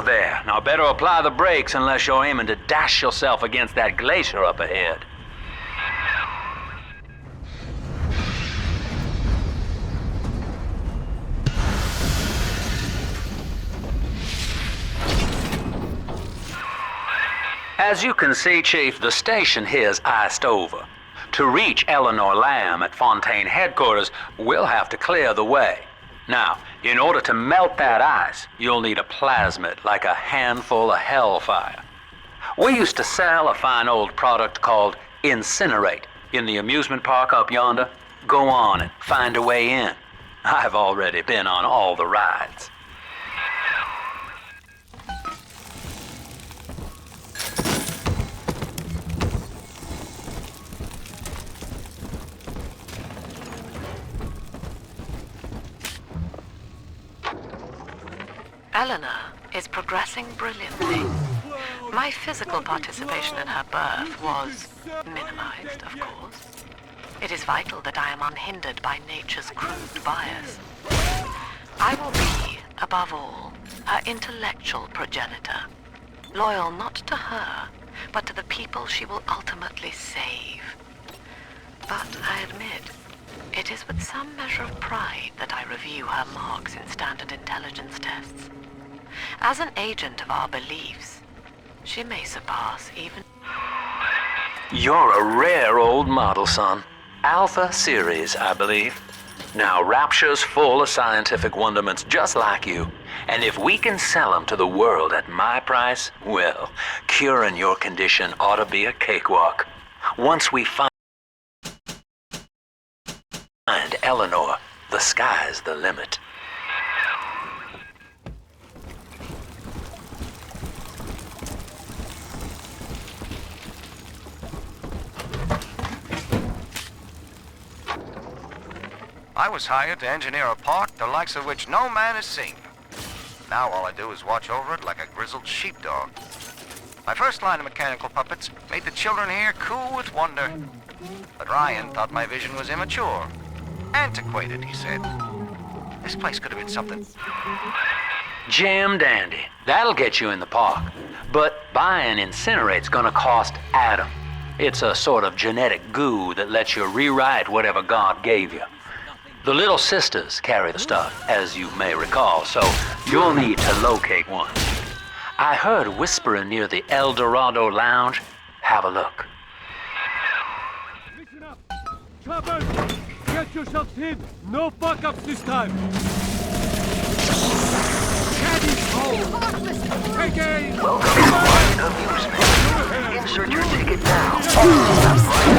Whoa there. Now better apply the brakes unless you're aiming to dash yourself against that glacier up ahead. As you can see, Chief, the station here's iced over. To reach Eleanor Lamb at Fontaine headquarters, we'll have to clear the way. Now, in order to melt that ice, you'll need a plasmid, like a handful of hellfire. We used to sell a fine old product called Incinerate in the amusement park up yonder. Go on and find a way in. I've already been on all the rides. Eleanor is progressing brilliantly. My physical participation in her birth was minimized, of course. It is vital that I am unhindered by nature's crude bias. I will be, above all, her intellectual progenitor, loyal not to her, but to the people she will ultimately save. But I admit, it is with some measure of pride that I review her marks in standard intelligence tests. As an agent of our beliefs, she may surpass even... You're a rare old model, son. Alpha series, I believe. Now, Rapture's full of scientific wonderments just like you. And if we can sell them to the world at my price, well, curing your condition ought to be a cakewalk. Once we find Eleanor, the sky's the limit. I was hired to engineer a park the likes of which no man has seen. Now all I do is watch over it like a grizzled sheepdog. My first line of mechanical puppets made the children here cool with wonder. But Ryan thought my vision was immature. Antiquated, he said. This place could have been something. Jam dandy. That'll get you in the park. But buying Incinerate's gonna cost Adam. It's a sort of genetic goo that lets you rewrite whatever God gave you. The little sisters carry the stuff, as you may recall, so you'll need to locate one. I heard whispering near the El Dorado Lounge. Have a look. Listen up! Choppers! Get yourselves in! No fuck-ups this time! Caddy's home! Take aim! Welcome to Ryan Amusement. Insert your ticket now.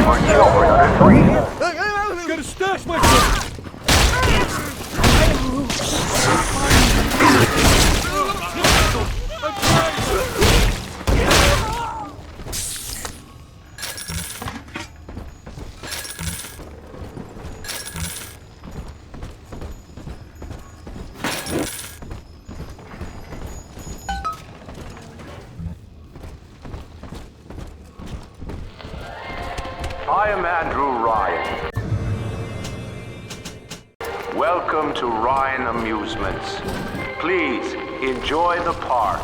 For children under 3. Gotta stash my foot! I am Andrew Ryan. Welcome to Ryan Amusements. Please enjoy the park.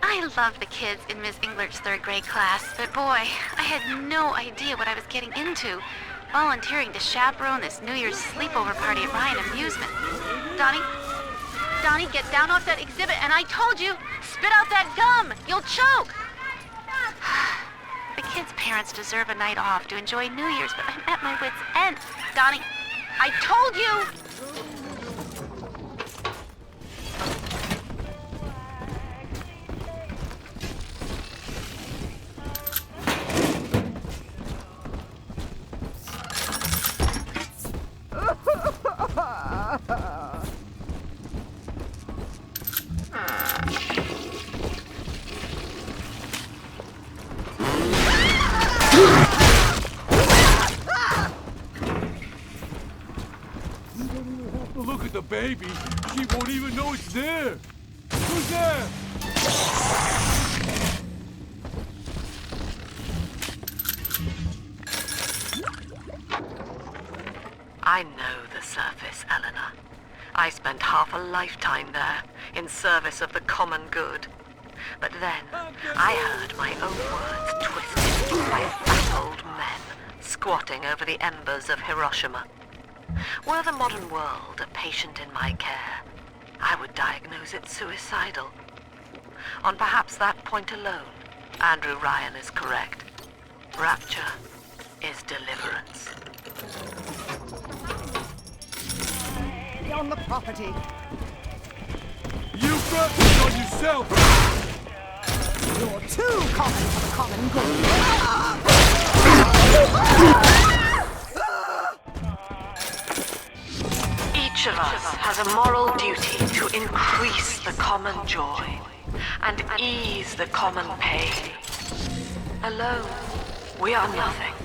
I love the kids in Miss Englert's third grade class, but boy, I had no idea what I was getting into. Volunteering to chaperone this New Year's sleepover party at Ryan Amusement. Donnie, get down off that exhibit, and I told you, spit out that gum! You'll choke! The kids' parents deserve a night off to enjoy New Year's, but I'm at my wit's end. Donnie, I told you! the baby, she won't even know it's there. Who's there? I know the surface, Eleanor. I spent half a lifetime there, in service of the common good. But then, I heard my own words twisted by fat old men squatting over the embers of Hiroshima. Were the modern world a patient in my care, I would diagnose it suicidal. On perhaps that point alone, Andrew Ryan is correct. Rapture is deliverance. On the property. You brought this on yourself! You're too common for the common good. Each of us has a moral duty to increase the common joy and ease the common pain. Alone, we are nothing.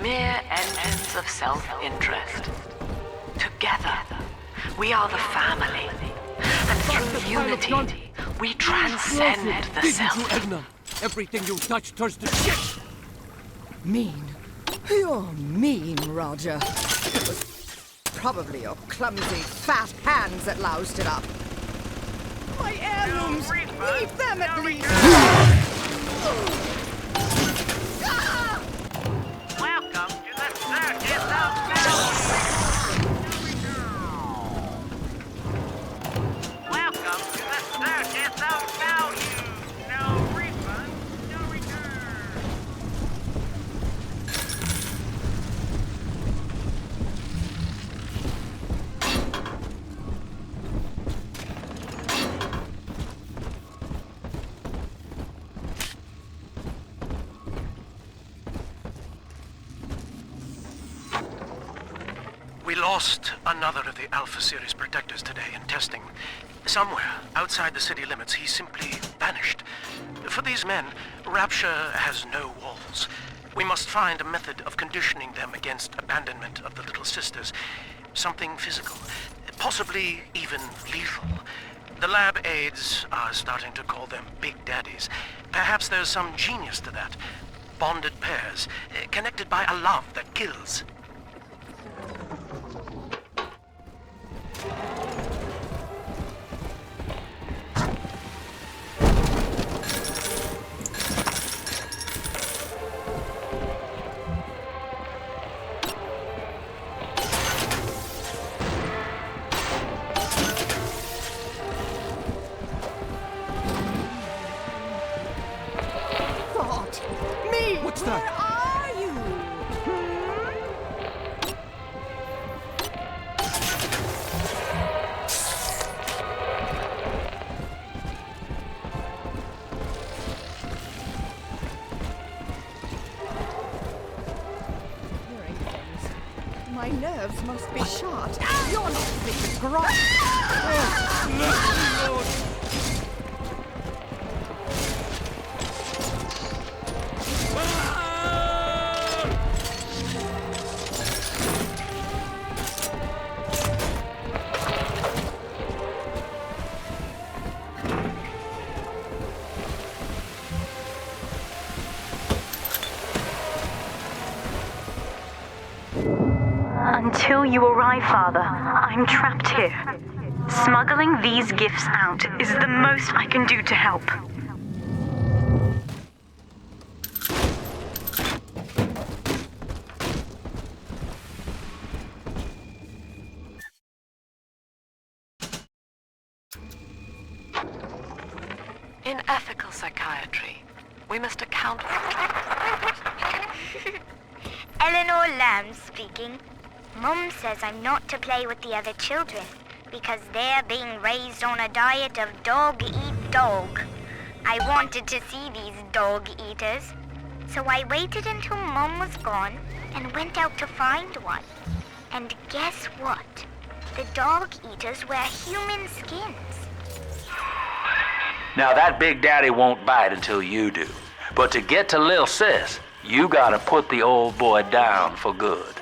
Mere engines of self-interest. Together, we are the family. And through unity, we transcend the Didn't self. you, Edna? Everything you touch turns to shit! Mean. You're mean, Roger. It was probably your clumsy, fat hands that loused it up. My heirlooms! Leave them at least! Welcome to the circus of value. Welcome to the circus of value. No refund, no return. We lost another of the Alpha Series protectors today in testing. Somewhere outside the city limits, he simply vanished. For these men, Rapture has no walls. We must find a method of conditioning them against abandonment of the Little Sisters. Something physical, possibly even lethal. The lab aides are starting to call them Big Daddies. Perhaps there's some genius to that. Bonded pairs, connected by a love that kills. What? Me? What's Where that? are you? Hearing things. My nerves must be shot. You're not fit to grow. Until you arrive, Father, I'm trapped here. Smuggling these gifts out is the most I can do to help. In ethical psychiatry, we must account for... Eleanor Lamb speaking. Mum says I'm not to play with the other children because they're being raised on a diet of dog-eat-dog. I wanted to see these dog-eaters, so I waited until Mum was gone and went out to find one. And guess what? The dog-eaters wear human skins. Now that Big Daddy won't bite until you do. But to get to Lil Sis, you gotta put the old boy down for good.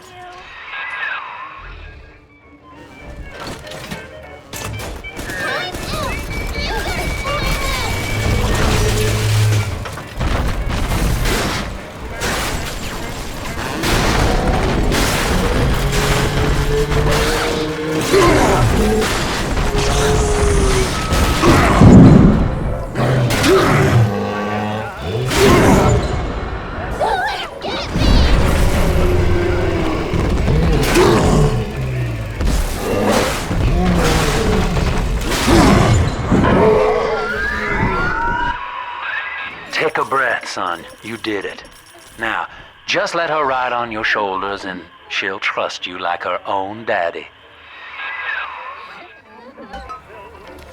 son. You did it. Now, just let her ride on your shoulders and she'll trust you like her own daddy.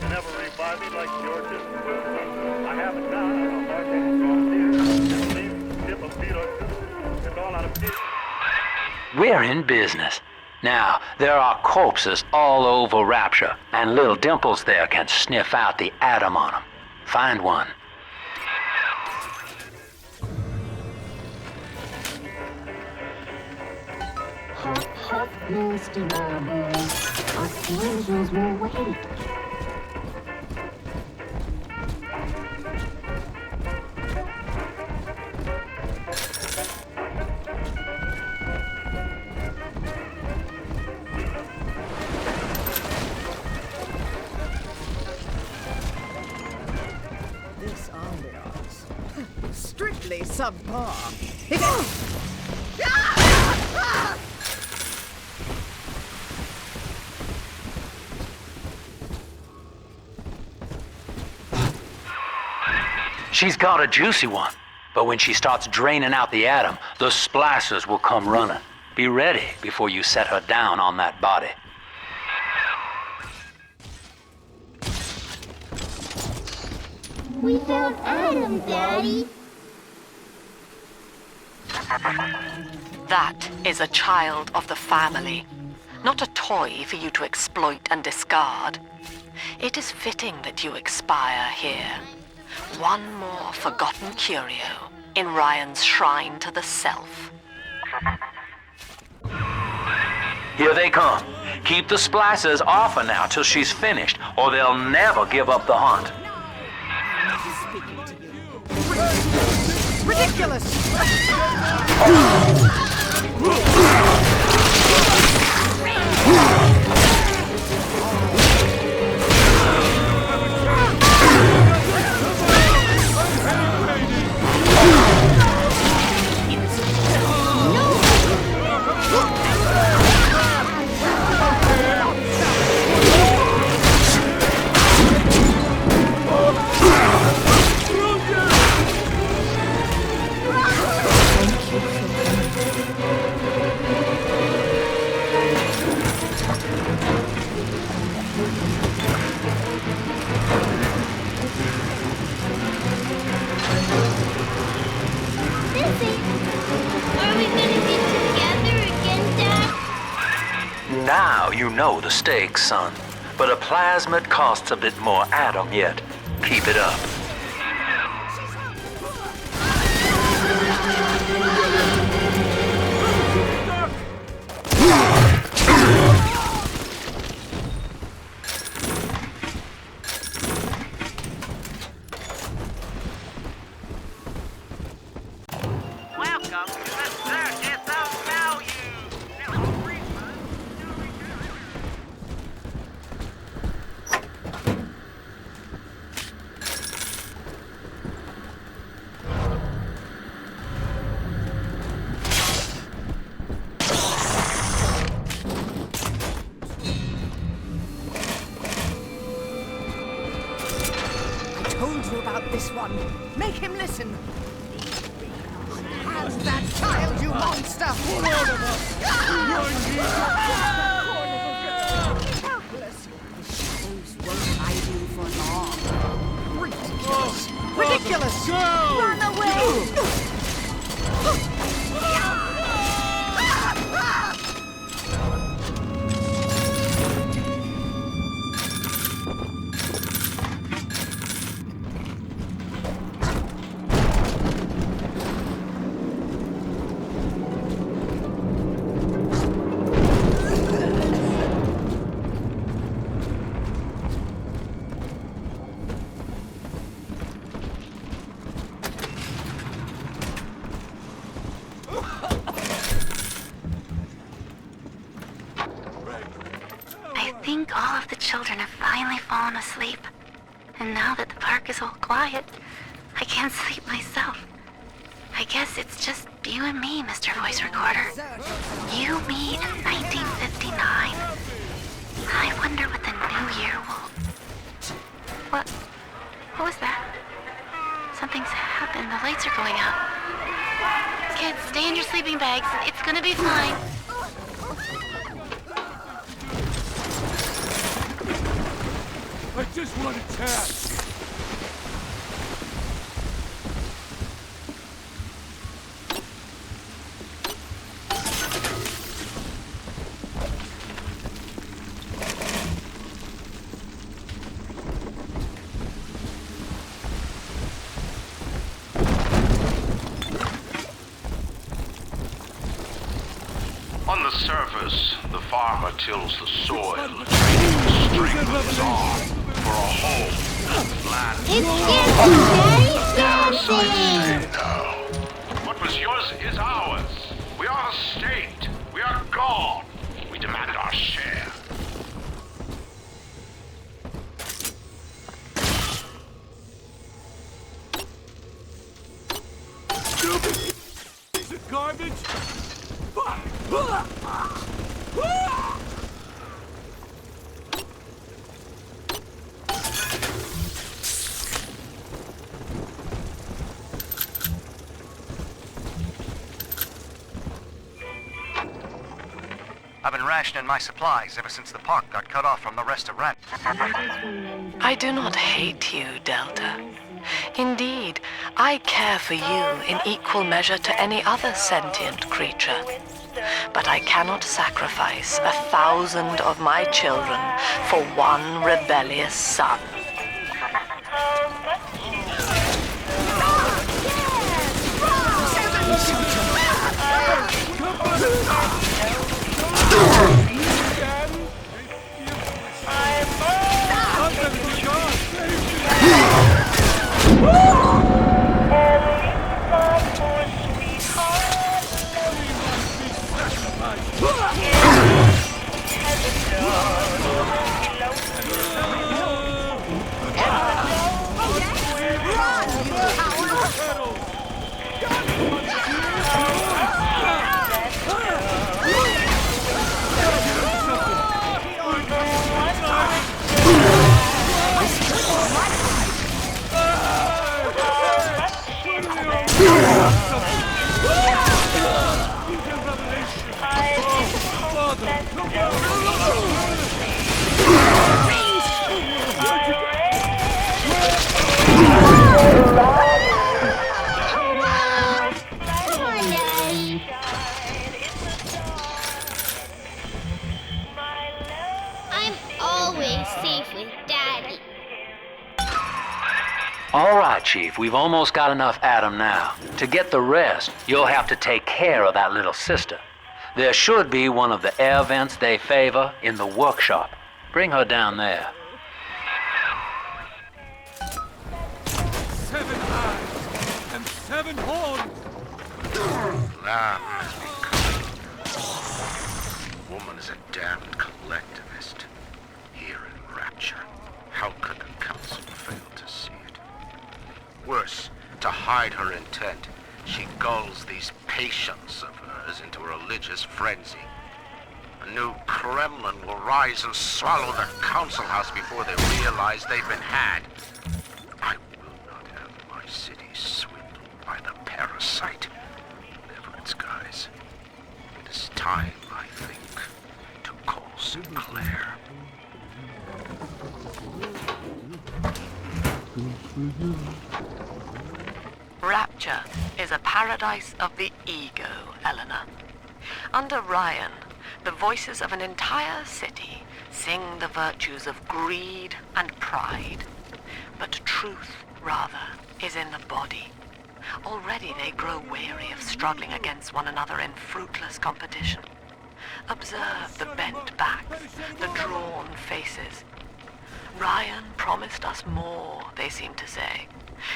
Never revive me like George's. I have it down. I'm a hard-headed tip of Pt.2. It's all out of it. We're in business. Now, there are corpses all over Rapture, and little Dimples there can sniff out the atom on them. Find one. Have mercy, my boy. Us angels will wait. This ambiance. Strictly subpar. She's got a juicy one, but when she starts draining out the atom, the splicers will come running. Be ready before you set her down on that body. We found Adam, Daddy. That is a child of the family, not a toy for you to exploit and discard. It is fitting that you expire here. One more forgotten curio in Ryan's shrine to the self. Here they come. Keep the splicers off her now till she's finished, or they'll never give up the hunt. Ridiculous! Now you know the stakes, son. But a plasmid costs a bit more atom yet. Keep it up. Welcome to the circus of value. Told you about this one. Make him listen. Unhand that child, you monster! Helpless. The shadows won't hide you for long. Ridiculous! Ridiculous! Run away! I think all of the children have finally fallen asleep. And now that the park is all quiet, I can't sleep myself. I guess it's just you and me, Mr. Voice Recorder. You, me, in 1959. I wonder what the new year will... What was that? Something's happened. The lights are going out. Kids, stay in your sleeping bags. It's gonna be fine. I just want to tap. On the surface, the farmer tills the soil, training the strength of his arm for a home, land. It's Parasites now. What was yours is ours. We are the state. We are God. We demand our share. Stupid piece of garbage. I've been rationing my supplies ever since the park got cut off from the rest of Rand. I do not hate you, Delta. Indeed, I care for you in equal measure to any other sentient creature. But I cannot sacrifice 1,000 of my children for one rebellious son. I'm always safe with Daddy. All right, Chief, we've almost got enough Adam now. To get the rest, you'll have to take care of that little sister. There should be one of the air vents they favor in the workshop. Bring her down there. 7 eyes and 7 horns. Lamb has become. Woman is a damned collectivist. Here in Rapture, how could the council fail to see it? Worse, to hide her intent, she gulls these patients of hers into a religious frenzy. A new Kremlin will rise and swallow the council house before they realize they've been had. I will not have my city swindled by the parasite. Whatever its guise. It is time, I think, to call Sinclair. Rapture is a paradise of the ego, Eleanor. Under Ryan, the voices of an entire city sing the virtues of greed and pride. But truth, rather, is in the body. Already they grow weary of struggling against one another in fruitless competition. Observe the bent backs, the drawn faces. Ryan promised us more, they seem to say.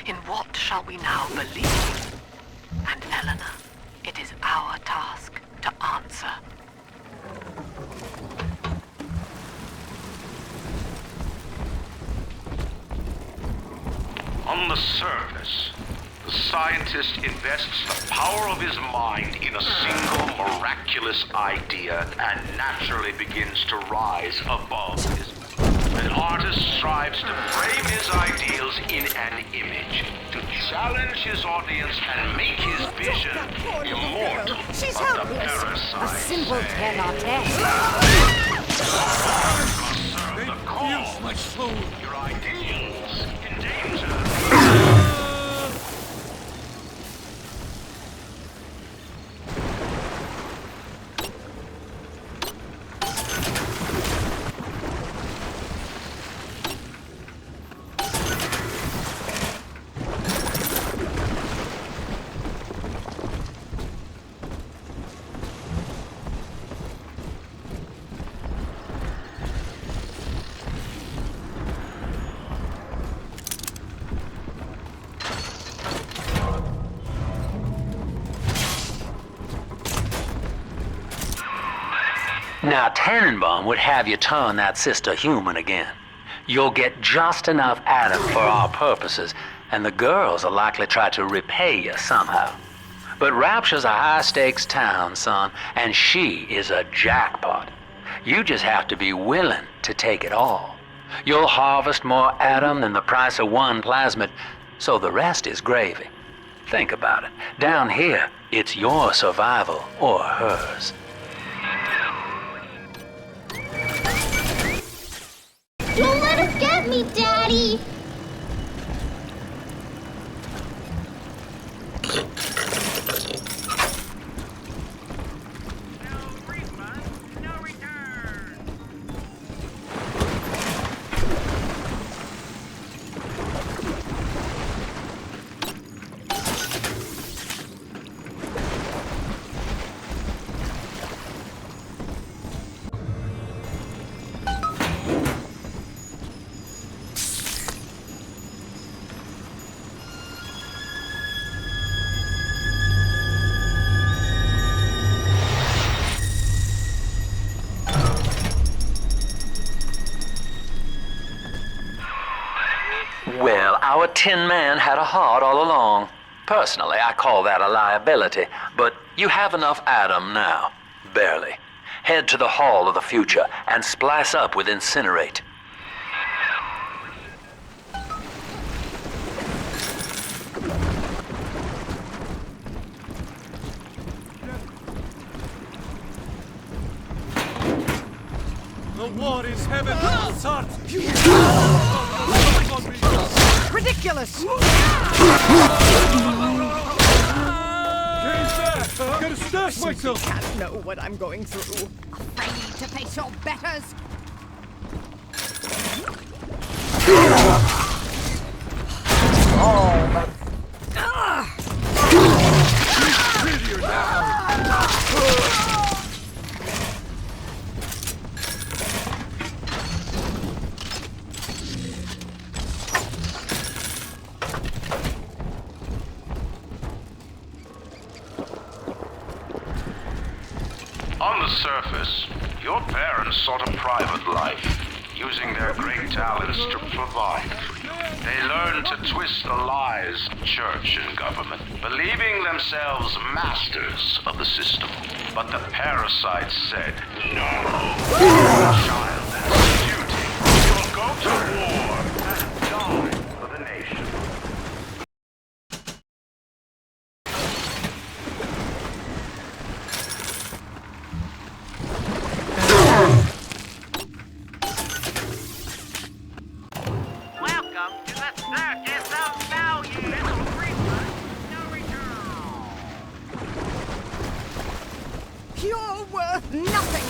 In what shall we now believe? And Eleanor, it is our task to answer. On the surface, the scientist invests the power of his mind in a single miraculous idea and naturally begins to rise above his... An artist strives to frame his ideals in an image, to challenge his audience and make his vision immortal. She's But the helpless. parasite A simple says, tête-à-tête. serve the cause. My soul. Your ideals in danger. Now, Tannenbaum would have you turn that sister human again. You'll get just enough Adam for our purposes, and the girls will likely try to repay you somehow. But Rapture's a high-stakes town, son, and she is a jackpot. You just have to be willing to take it all. You'll harvest more Adam than the price of one plasmid, so the rest is gravy. Think about it. Down here, it's your survival or hers. Don't let us get me, Daddy! Well, our Tin Man had a heart all along. Personally, I call that a liability, but you have enough Adam now. Barely. Head to the Hall of the Future and splice up with Incinerate. The war is heaven. Sart! Ridiculous! I'm gonna stash myself! Can't know what I'm going through. Afraid to face your betters. Prettier now! On the surface, your parents sought a private life, using their great talents to provide for you. They learned to twist the lies of church and government, believing themselves masters of the system. But the parasite said, no. Your child has a duty. You'll go to war and die for the nation. Welcome to the circus of value. No return. You're worth nothing!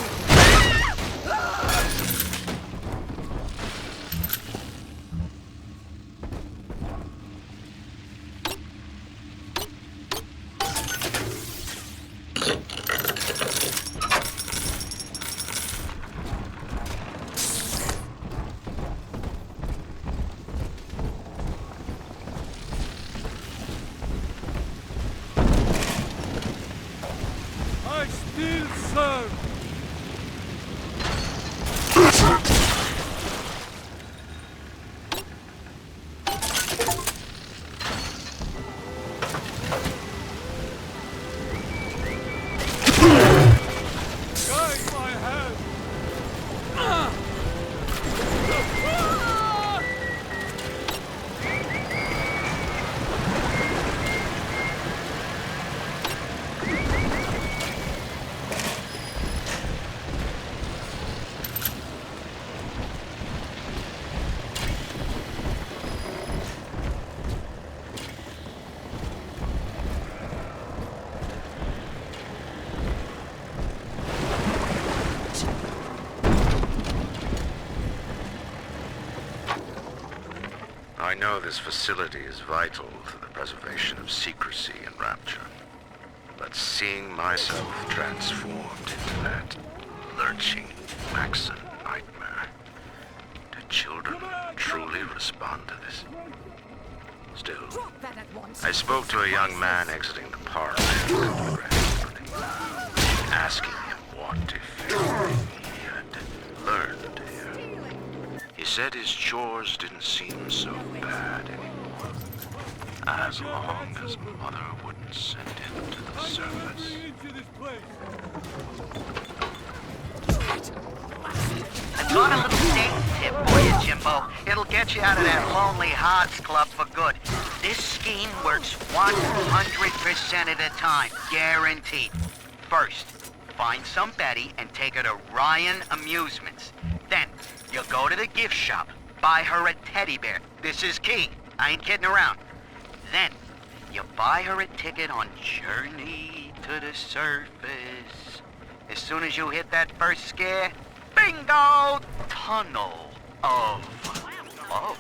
know this facility is vital for the preservation of secrecy in Rapture. But seeing myself transformed into that lurching Maxon nightmare, do children truly respond to this? Still, I spoke to a young man exiting the park asking him what if he had learned here. He said his chores didn't seem so bad anymore, as long as Mother wouldn't send him to the surface. I got a little dating tip for you, Jimbo. It'll get you out of that lonely hearts club for good. This scheme works 100% of the time, guaranteed. First, find some Betty and take her to Ryan Amusements. Then, you'll go to the gift shop, buy her a teddy bear. This is key. I ain't kidding around. Then, you buy her a ticket on Journey to the Surface. As soon as you hit that first scare, bingo! Tunnel of love.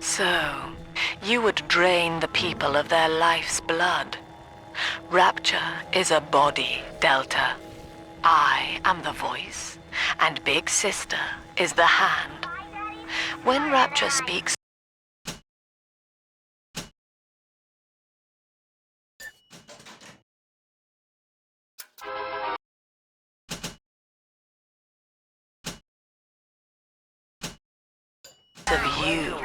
So, you would drain the people of their life's blood. Rapture is a body, Delta. I am the voice, and Big Sister is the hand. When Rapture speaks, of you,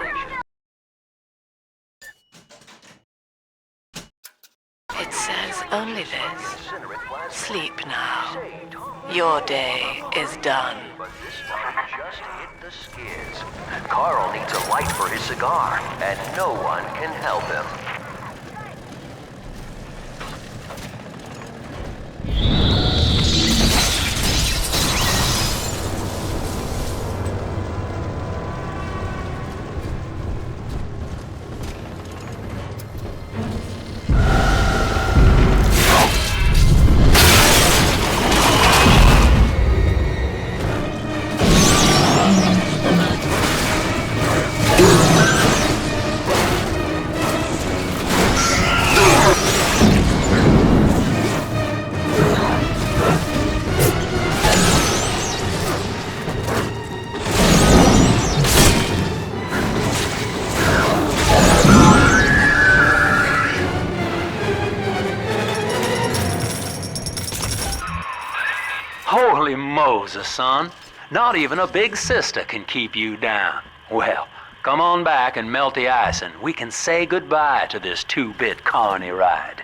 it says only this. Sleep now. Your day is done. But this one just hit the skids. Carl needs a light for his cigar, and no one can help him. Holy Moses, son. Not even a big sister can keep you down. Well, come on back and melt the ice and we can say goodbye to this 2-bit carny ride.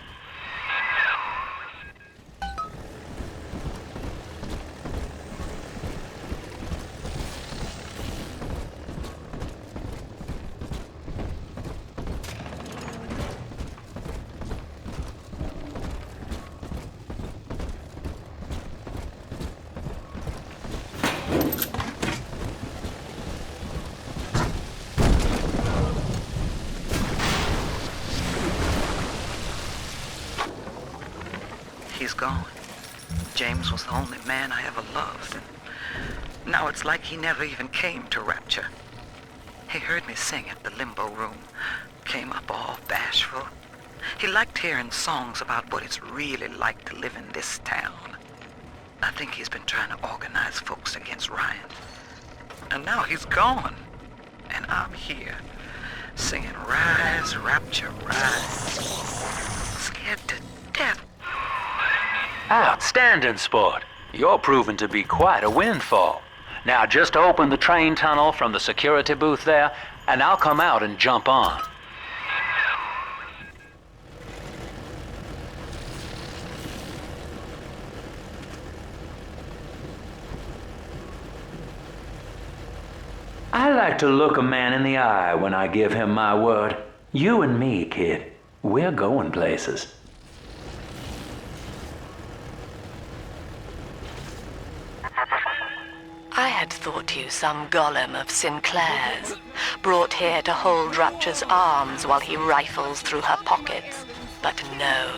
He's gone. James was the only man I ever loved. And now it's like he never even came to Rapture. He heard me sing at the Limbo Room. Came up all bashful. He liked hearing songs about what it's really like to live in this town. I think he's been trying to organize folks against Ryan. And now he's gone. And I'm here, singing Rise, Rapture, Rise. Scared to death. Outstanding sport. You're proving to be quite a windfall. Now just open the train tunnel from the security booth there, and I'll come out and jump on. I like to look a man in the eye when I give him my word. You and me, kid, we're going places. thought you some golem of Sinclair's, brought here to hold Rapture's arms while he rifles through her pockets. But no,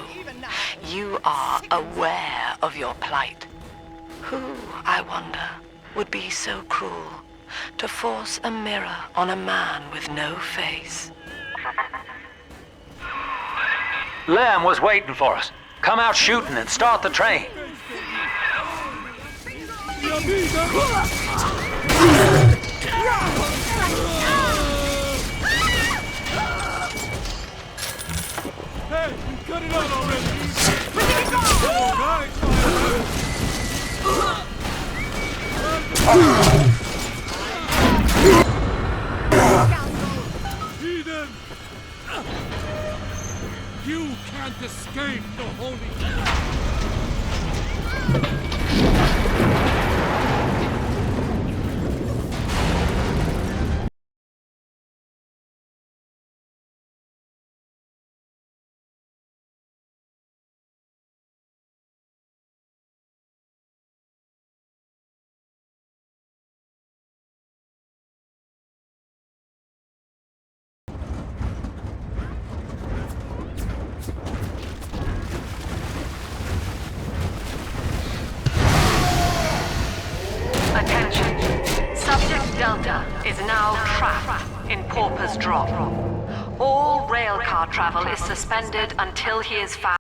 you are aware of your plight. Who, I wonder, would be so cruel to force a mirror on a man with no face? Lamb was waiting for us. Come out shooting and start the train. Hey, cut it out already! Heathen! You can't escape the holy... Attention. Subject Delta is now trapped in Pauper's Drop. All railcar travel is suspended until he is found.